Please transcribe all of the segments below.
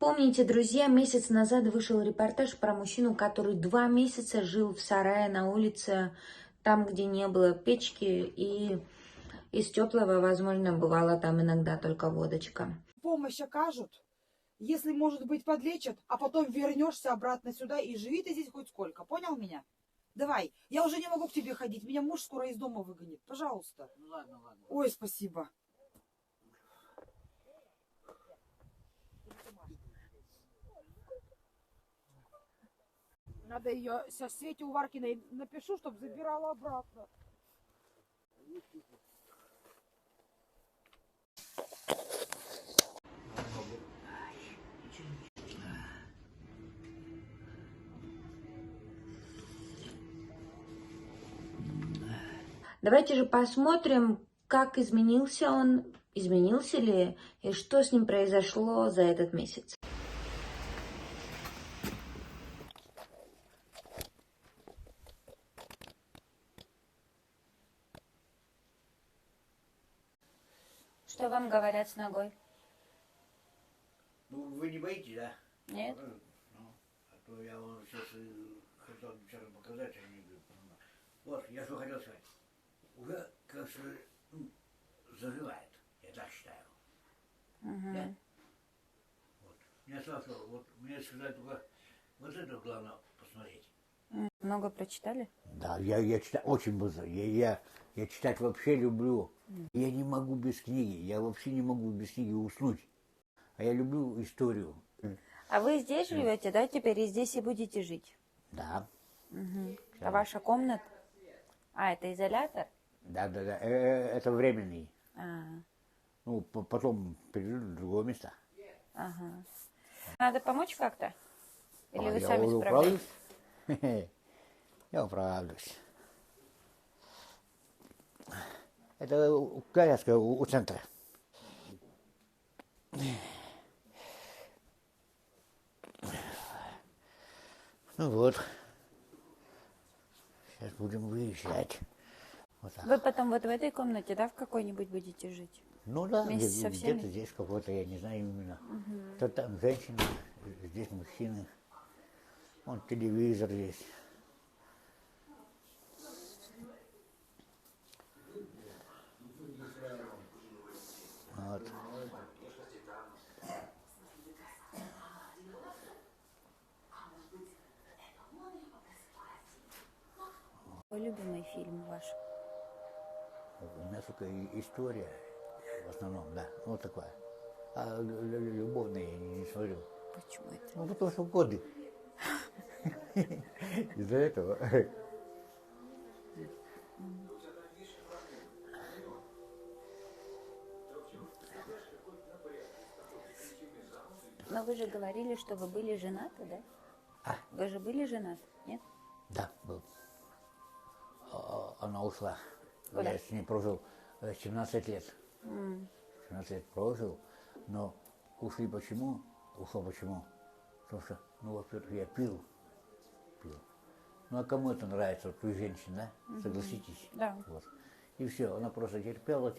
Помните, друзья, месяц назад вышел репортаж про мужчину, который 2 месяца жил в сарае на улице, там, где не было печки, и из теплого, возможно, бывала там иногда только водочка. Помощь окажут, если, может быть, подлечат, а потом вернешься обратно сюда и живи ты здесь хоть сколько. Понял меня? Давай, я уже не могу к тебе ходить, меня муж скоро из дома выгонит. Пожалуйста. Ну ладно, ладно. Ой, спасибо. Надо ее со Свете Уваркиной напишу, чтобы забирала обратно. Давайте же посмотрим, как изменился он, изменился ли, и что с ним произошло за этот месяц. Что вам говорят с ногой? Ну, вы не боитесь, да? Нет? Ну, а то я вам сейчас хотел вчера показать, а не говорю. Вот, я что хотел сказать. Уже, кажется, заживает, я так считаю. Да? Вот. Мне осталось, вот, мне сказать только, вот это главное посмотреть. Много прочитали? Да, я читаю очень быстро. Я читать вообще люблю. Я не могу без книги. Я вообще не могу без книги уснуть. А я люблю историю. А вы здесь живете, да, теперь и здесь и будете жить? Да. А ваша комната? А, это изолятор? Да. Это временный. А, Ну, потом перейду в другое место. ага. Надо помочь как-то? Или вы я сами справляетесь? управлюсь. Я управлюсь. Это коляска у центра. Ну вот. Сейчас будем выезжать. Вот так. Вы потом вот в этой комнате, да, в какой-нибудь будете жить? Ну да, Вместе со всеми? где-то здесь какой-то, я не знаю именно. То там женщины, здесь мужчины. Вон телевизор есть. Вот. Какой любимый фильм ваш? У меня только история, в основном, да, вот такая. А любовные я не смотрю. Почему это? Ну, потому что годы. Из-за этого. Но вы же говорили, что вы были женаты, да? А? Вы же были женаты, нет? Да, был. Она ушла. Куда? Я с ней прожил 17 лет. 17 лет прожил, но ушли почему? Ушла почему? Потому что, ну, во-первых, я пил. Ну, а кому это нравится, вот у женщин, да? Согласитесь? Да. Вот. И все, она просто терпела.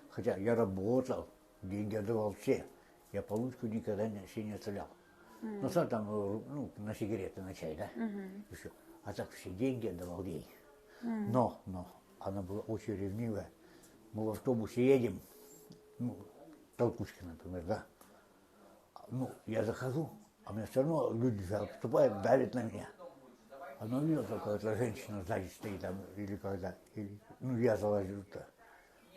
Хотя я работал, деньги отдавал все. Я получку никогда себе не оставлял. Ну, сам там, ну, на сигареты, на чай, да? И все. А так все деньги отдавал ей. Но, она была очень ревнивая. Мы в автобусе едем, ну, толкучка, например, да. Ну, я захожу, а мне все равно люди обступают, давят на меня. Она увидела, только эта женщина сзади стоит там, или когда, или, ну, я залазил-то.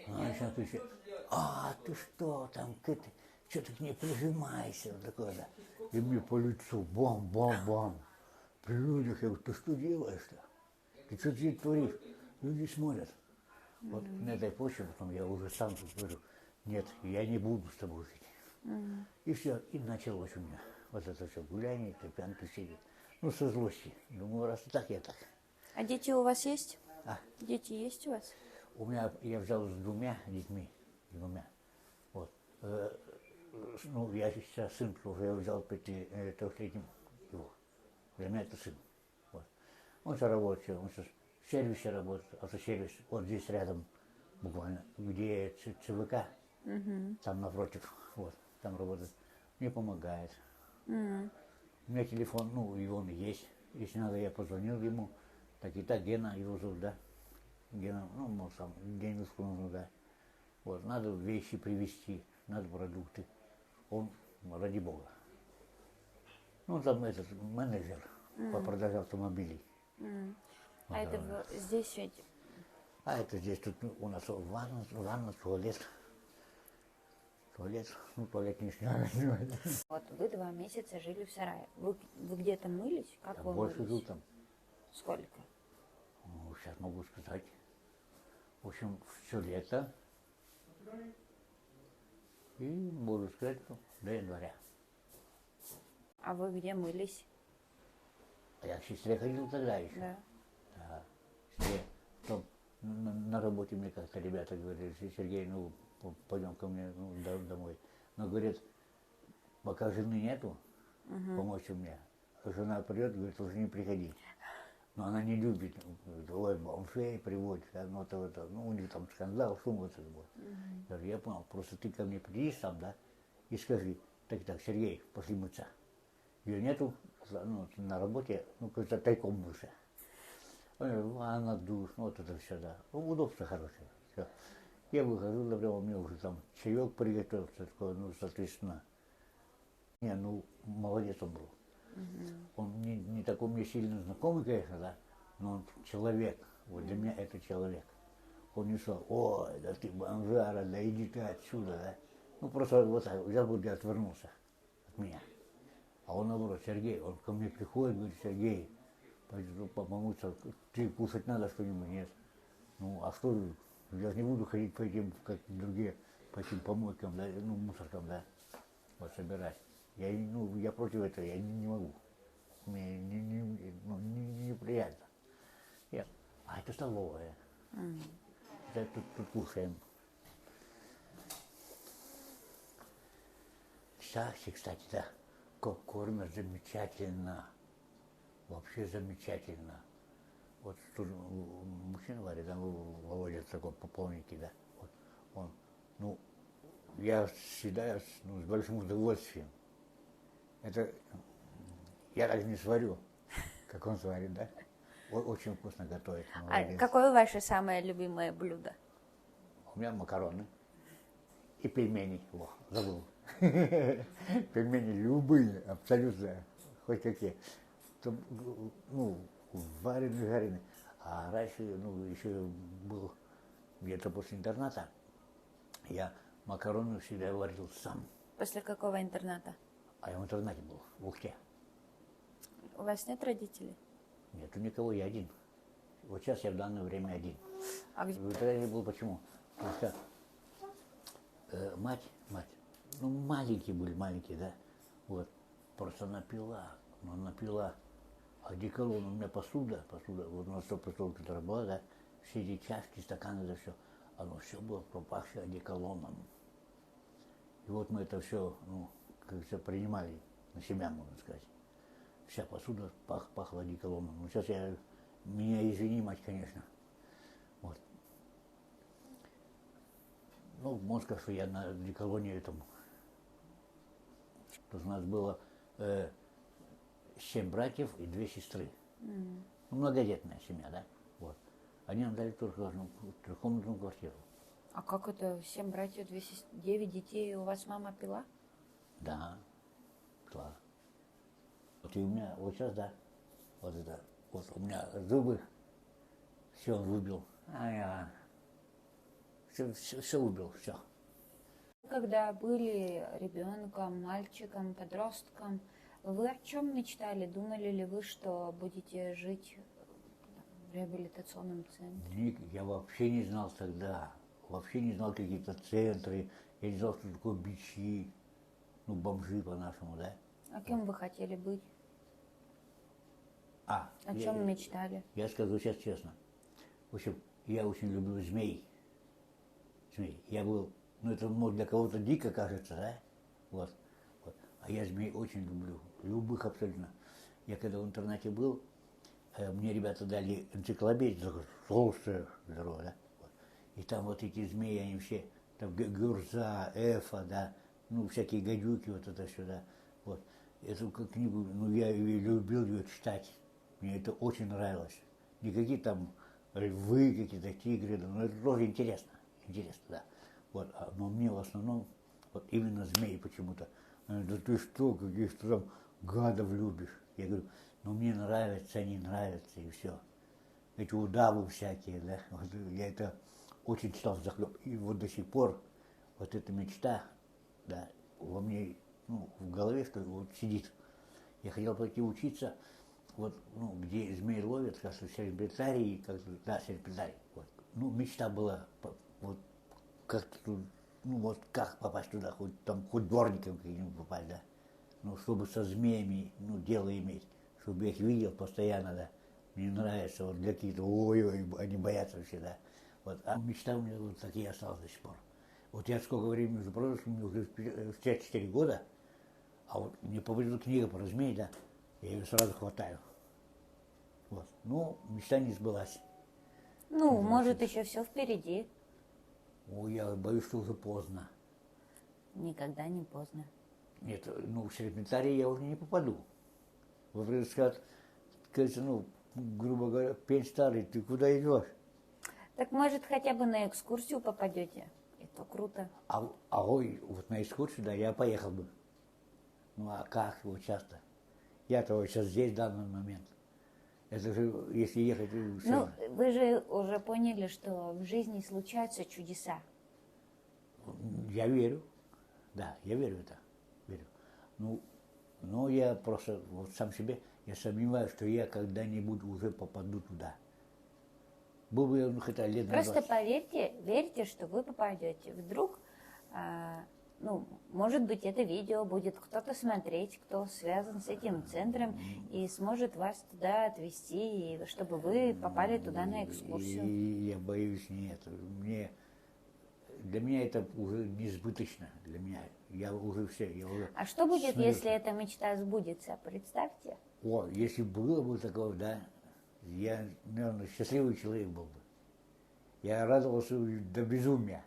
Она начинает кричать: а, ты что там, что ты к ней прижимайся, вот такое, да. И мне по лицу, бам. При людях, я говорю: ты что делаешь-то? Ты что здесь творишь? Люди смотрят. Вот на этой почве потом я уже сам говорю: нет, я не буду с тобой жить. И все, и началось у меня вот это все гуляние, пьянки сидит. Ну, со злости. Думаю, раз и так, я так. А дети у вас есть? А? Дети есть у вас? У меня, я взял с 2 детьми, Вот. Ну, я сейчас сын уже я взял 3-летним его. Для меня это сын. Вот. Он сейчас работает, он сейчас в сервисе работает, автосервис, вот здесь рядом буквально, где ЦВК, там напротив, вот, там работает. мне помогает. М. У меня телефон, ну, и он есть. Если надо, я позвонил ему. Так и так, Гена его зовут, да. Гена, ну, может, там денежку нужно дать. Вот, надо вещи привезти, надо продукты. Он, ради бога. Ну, там этот менеджер по продаже автомобилей. А это здесь ведь... А это здесь тут ну, у нас ванна, туалет. Туалет, ну, туалет не сняли. Вот вы 2 месяца жили в сарае. Вы где-то мылись? Как Я вы больше мылись? жил там. Сколько? Ну, сейчас могу сказать. В общем, все лето. И буду сказать, ну, до января. А вы где мылись? А я к сестре ходил тогда еще. Да. Да. Сестре. Потом на работе мне как-то ребята говорили, Сергей, ну, пойдем ко мне ну, домой. Но говорят, пока жены нету, помочь мне. Жена придет, говорит, уже не приходи. Но она не любит, говорит, ой, бомжей приводит, ну, ну, у них там скандал, шум вот это вот. Я говорю, я понял, просто ты ко мне придешь сам, да, и скажи, так, Сергей, пошли мыться. Ее нету, ну, на работе, ну, как-то тайком мылся. Она душ, ну, вот это все, да. Ну, удобство хорошее. Все. Я выхожу, например, мне уже там чаек приготовился, такой, ну, соответственно. Не, ну, молодец он был. Он не такой мне сильно знакомый, конечно, да, но он человек. Вот для меня это человек. Он не сказал, ой, да ты бомжара, да иди ты отсюда, да. Ну, просто вот так, взял бы и отвернулся от меня. А он наоборот, Сергей, он ко мне приходит, говорит, Сергей, пойду помыться, ты кушать надо что-нибудь, нет. Ну, а что, я же не буду ходить по этим, как другие, по этим помойкам, да, ну, мусоркам, да, вот собирать. Я против этого, я не могу. Мне неприятно. А это столовая. Это тут кушаем. Шахте, кстати, да, кормят замечательно. Вообще замечательно. Вот тут мужчина говорит, да, Володя такой пополненький, да. Вот он, ну, я всегда ну, с большим удовольствием. Это я так не сварю, как он сварит, да? Очень вкусно готовит. А какое ваше самое любимое блюдо? У меня макароны и пельмени. Во, забыл. Пельмени любые, абсолютно, хоть какие. Ну, вареные, жареные. А раньше, ну, еще был где-то после интерната, я макароны всегда варил сам. После какого интерната? А я в интернате был, в Ухте. У вас нет родителей? Нету никого, я один. Вот сейчас я в данное время один. А где? В интернате был почему? Потому что мать, ну маленькие были, маленькие, да, вот, просто напила, одеколон, у меня посуда, вот у нас что посуда, которая была, да, все эти чашки, стаканы, да все, оно все было пропахшее одеколоном. И вот мы это все, ну, как все принимали на себя, можно сказать. Вся посуда пахла одеколоном. Ну, сейчас меня извини, мать, конечно. Вот. Ну, можно сказать, что я на одеколоне этом. То есть у нас было 7 братьев и 2 сестры. Ну, многодетная семья, да? Вот. Они нам дали только трехкомнатную квартиру. А как это? 7 братьев, 9 детей, и у вас мама пила? Да, пила. Вот и у меня, вот сейчас, да, вот это, вот у меня зубы, все он выбил. Все выбил, все. Когда были ребенком, мальчиком, подростком, вы о чем мечтали? Думали ли вы, что будете жить в реабилитационном центре? Я вообще не знал тогда, вообще не знал какие-то центры, я не знал, что такое бичи, ну, бомжи по-нашему, да. А кем вы хотели быть? О я- чем мечтали? Я скажу сейчас честно. В общем, я очень люблю змей. Змей. Я был, ну это может для кого-то дико кажется, да? Вот. А я змей очень люблю. Любых абсолютно. Я когда в интернате был, мне ребята дали энциклопедию, толстая, здоровая, да? Вот. И там вот эти змеи, они все, там Гюрза, Эфа, да, ну, всякие гадюки, вот это сюда. Вот. Эту книгу, ну, я любил ее читать. Мне это очень нравилось. Не какие там львы, какие-то тигры, да, но это тоже интересно. Интересно, да. Вот. Но мне в основном вот именно змеи почему-то. Да ты что, каких-то там гадов любишь? Я говорю, ну мне нравятся, они нравятся, и все. Эти удавы всякие, да. Вот я это очень читал захлеб. И вот до сих пор вот эта мечта, да, во мне, ну, в голове, что ли, вот сидит. Я хотел пойти учиться, вот, ну, где змей ловят, кажется, в Швейцарии, как-то, да, Швейцарии, вот. Ну, мечта была, вот, как-то, ну, вот, как попасть туда, хоть там, хоть дворником каким-нибудь попасть, да. Ну, чтобы со змеями, ну, дело иметь, чтобы я их видел постоянно, да. Мне нравится, вот, для каких-то, ой-ой, они боятся вообще, да. Вот, а мечта у меня вот так и осталась до сих пор. Вот я сколько времени уже прожил, мне уже 54 года, а вот мне попадет книга про змей, да, я ее сразу хватаю. Вот. Но мечта не сбылась. Ну, может, еще все впереди. Ой, я боюсь, что уже поздно. Никогда не поздно. Нет, ну, в Швейцарии я уже не попаду. Вы скажете, ну, грубо говоря, пень старый, ты куда идешь? Так может хотя бы на экскурсию попадете? Это круто. Ой, вот на экскурсию, да, я поехал бы. Ну а как вот часто? Я-то вот сейчас здесь в данный момент. Это же, если ехать, Ну, вы же уже поняли, что в жизни случаются чудеса. я верю. Да, я верю в это. Верю. Ну, но я просто вот сам себе, я сомневаюсь, что я когда-нибудь уже попаду туда. Был бы я, ну, хотя лет на Просто 20. поверьте, верьте, что вы попадете. Вдруг, ну, может быть, это видео будет кто-то смотреть, кто связан с этим центром и сможет вас туда отвезти, и чтобы вы попали туда на экскурсию. И я боюсь, нет. Для меня это уже несбыточно. Для меня. Я уже все. Я уже А что будет, смирился. если эта мечта сбудется? Представьте. О, если было бы такое, да, я, наверное, счастливый человек был бы. Я радовался до безумия.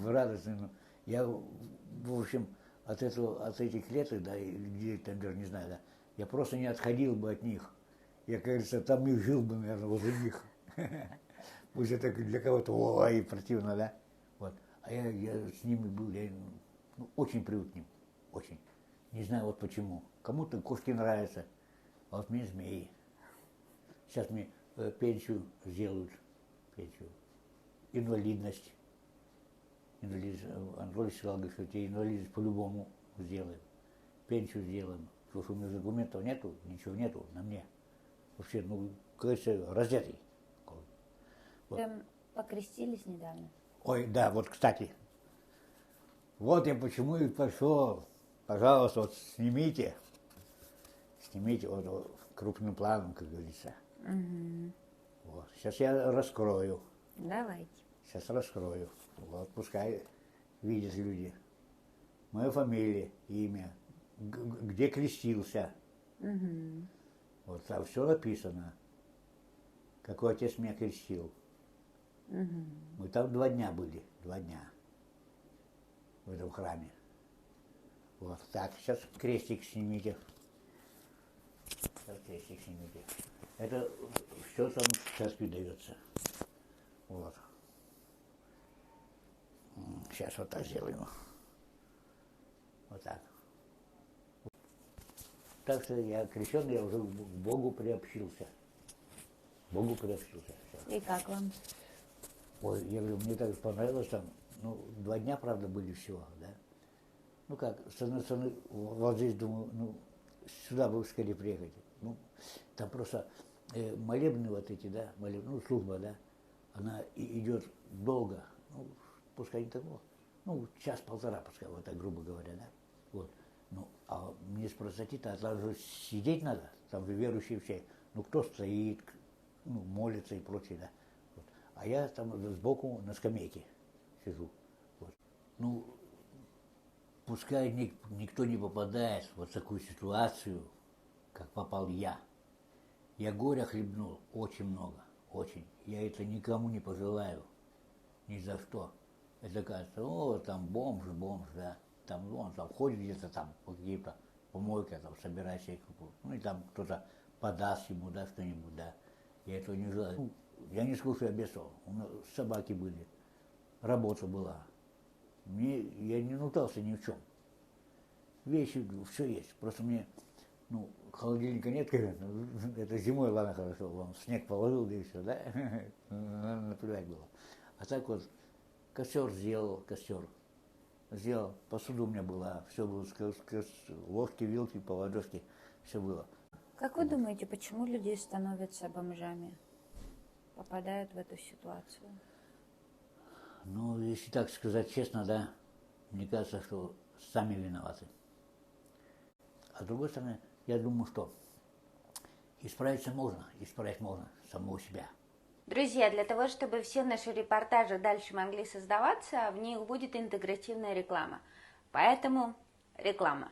Радостный. Я, в общем, от этих лет, да, или там даже не знаю, да, я просто не отходил бы от них. Я, как говорится, там и жил бы, наверное, возле них. Пусть это для кого-то, ой, противно, да. Вот. А я с ними был, я, ну, очень привык к ним. Очень. Не знаю вот почему. Кому-то кошки нравятся, а вот мне змеи. Сейчас мне пенсию сделают, пенсию. Инвалидность. Анатолий сказал, что тебе инвалидность по-любому сделаем. Пенсию сделаем. Потому что у меня документов нету, ничего нету на мне. Вообще, ну, кажется, раздетый. Вот. Прям покрестились недавно. Ой, да, вот, кстати. Вот я почему и пошел. Пожалуйста, вот снимите. Снимите вот крупным планом, как говорится. Угу. Вот. Сейчас я раскрою. Давайте. Сейчас раскрою. Вот, пускай видят люди. Моя фамилия, имя, где крестился. Угу. Вот там все написано. Какой отец меня крестил. Угу. Мы там 2 дня были, 2 дня в этом храме. Вот так, сейчас крестик снимите. Сейчас крестик снимите. Это все там в церкви дается. Вот. Сейчас вот так сделаем. Вот так. Так что я крещеный, я уже к Богу приобщился. Богу приобщился. Всё. И как вам? Ой, я говорю, мне так понравилось там. Ну, 2 дня, правда, были всего, да. Ну как, с одной стороны, вот здесь думаю, ну, сюда бы скорее приехать. Ну, там просто молебны вот эти, да, ну, служба, да, она идет долго, ну, пускай не такого, ну, час-полтора, пускай, вот так, грубо говоря, да. Вот. Ну, а мне с простоты-то, там же сидеть надо, там же верующие все. Ну, кто стоит, ну, молится и прочее, да. Вот. А я там сбоку на скамейке сижу. Вот. Ну, пускай никто не попадает в вот такую ситуацию, как попал я. Я горя хлебнул очень много, очень. Я это никому не пожелаю, ни за что. Это кажется, о, там бомж, да. Там он там ходит где-то там по каким-то помойкам, там собирает себе какую-то. Ну и там кто-то подаст ему, да, что-нибудь, да. Я этого не желаю. Ну, я не скажу, что я бедствовал. У меня собаки были, работа была. Я не нутался ни в чем. Вещи, все есть. Просто мне, ну, холодильника нет, конечно. Это зимой, ладно, хорошо, вам снег положил, да и все, да? Наплевать было. А так вот, костер сделал, сделал, посуду у меня была, все было, ложки, вилки, поводочки, все было. Как вы думаете, почему люди становятся бомжами? Попадают в эту ситуацию? Ну, если так сказать честно, да, мне кажется, что сами виноваты. А с другой стороны, я думаю, что исправить можно самого себя. Друзья, для того, чтобы все наши репортажи дальше могли создаваться, в них будет интегративная реклама. Поэтому реклама.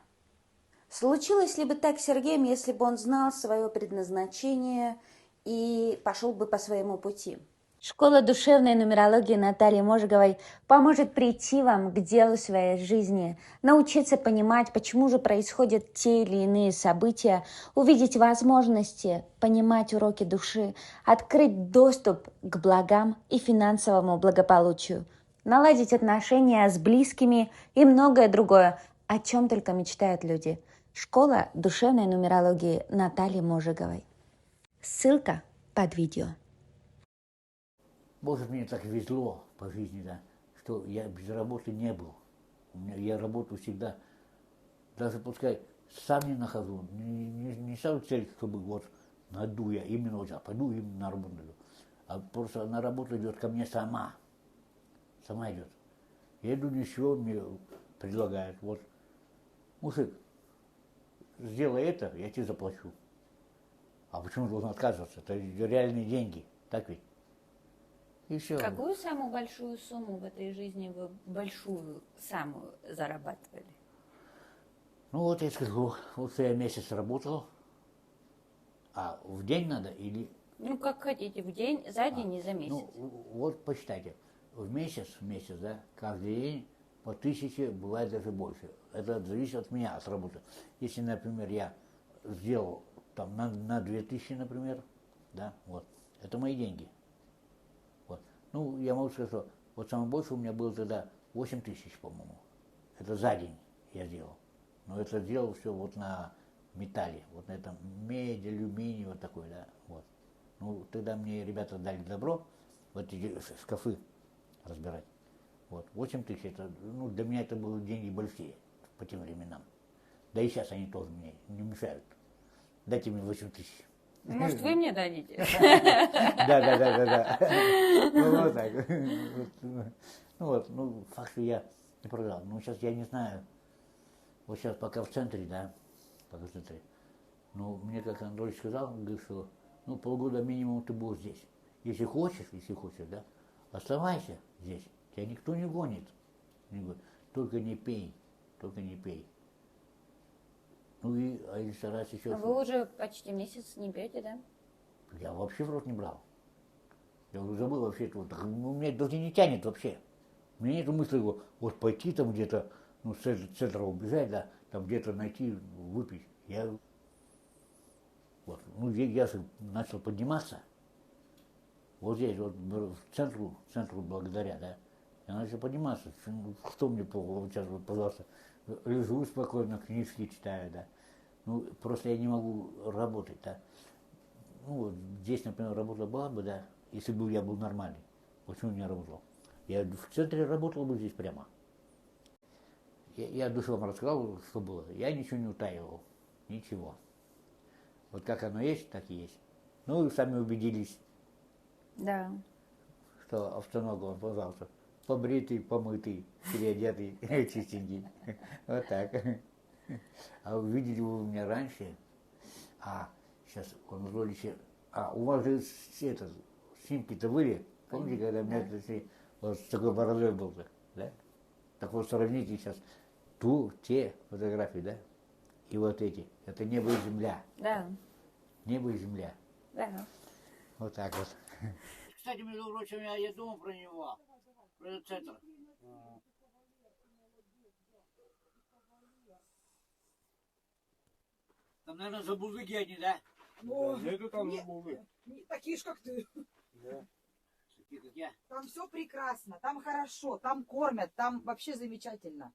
Случилось ли бы так с Сергеем, если бы он знал свое предназначение и пошел бы по своему пути? Школа душевной нумерологии Натальи Можиговой поможет прийти вам к делу своей жизни, научиться понимать, почему же происходят те или иные события, увидеть возможности, понимать уроки души, открыть доступ к благам и финансовому благополучию, наладить отношения с близкими и многое другое, о чем только мечтают люди. Школа душевной нумерологии Натальи Можиговой. Ссылка под видео. Может, мне так везло по жизни, да, что я без работы не был. Я работу всегда, даже пускай сам не нахожу, не ставлю цель, чтобы вот найду я именно вот, пойду именно на работу. А просто на работу идет ко мне сама идет. Я иду, ничего мне предлагает, вот, мужик, сделай это, я тебе заплачу. А почему должен отказываться? Это реальные деньги, так ведь? И все. Какую самую большую сумму в этой жизни вы большую самую зарабатывали? Ну вот я скажу, вот я месяц работал, а в день надо или... Ну, как хотите, в день, за день и за месяц. Ну, вот посчитайте, в месяц, да, каждый день по 1000, бывает даже больше. Это зависит от меня, от работы. Если, например, я сделал там на 2000, например, да, вот, это мои деньги. Вот. Ну, я могу сказать, что вот самое большее у меня было тогда 8000, по-моему. Это за день я делал. Но это делал все вот на металле, вот на этом медь, алюминий, вот такой, да, вот. Ну, тогда мне ребята дали добро вот эти шкафы разбирать. Вот, 8000, это, ну, для меня это были деньги большие по тем временам. Да и сейчас они тоже мне не мешают. Дайте мне 8000. Может, вы мне дадите? Да. Ну, вот так. Ну, вот, ну, факт, что я не продал. Ну, сейчас я не знаю. Вот сейчас пока в центре, да, пока в центре. Ну, мне, как Анатолий сказал, он говорит, что, ну, полгода минимум ты будешь здесь. Если хочешь, да, оставайся здесь. Тебя никто не гонит. Только не пей. Ну и, а если раз еще... Вы уже почти месяц не пьете, да? Я вообще в рот не брал. Я уже забыл вообще это. Ну, меня даже не тянет вообще. У меня нет мысли вот пойти там где-то, ну, с центра убежать, да, там где-то найти, выпить. Я же начал подниматься. Вот здесь, вот в центру благодаря, да. Я начал подниматься. Что мне сейчас, вот, пожалуйста, лежу спокойно, книжки читаю, да. Ну, просто я не могу работать, да. Ну, вот здесь, например, работа была бы, да, если бы я был нормальный. Почему не работал? Я в центре работал бы здесь прямо. Я душу вам рассказал, что было. Я ничего не утаивал. Ничего. Вот как оно есть, так и есть. Ну, и сами убедились. Да. Что автоногу, пожалуйста, побритый, помытый, переодетый, чистенький. Вот так. А увидели вы меня раньше, сейчас он Анатольевич, у вас же снимки-то были, помните, когда у меня вот с такой бородой был, да? Так вот сравните сейчас те фотографии, да, и вот эти. Это небо и земля. Да. Небо и земля. Да. Вот так вот. Кстати, между прочим, я думал про него, про этот центр. Там, наверное, забузыки они, да? О, Нету там не- забулы. такие ж, как ты. Да. Такие, как я. Там все прекрасно, там хорошо, там кормят, там вообще замечательно.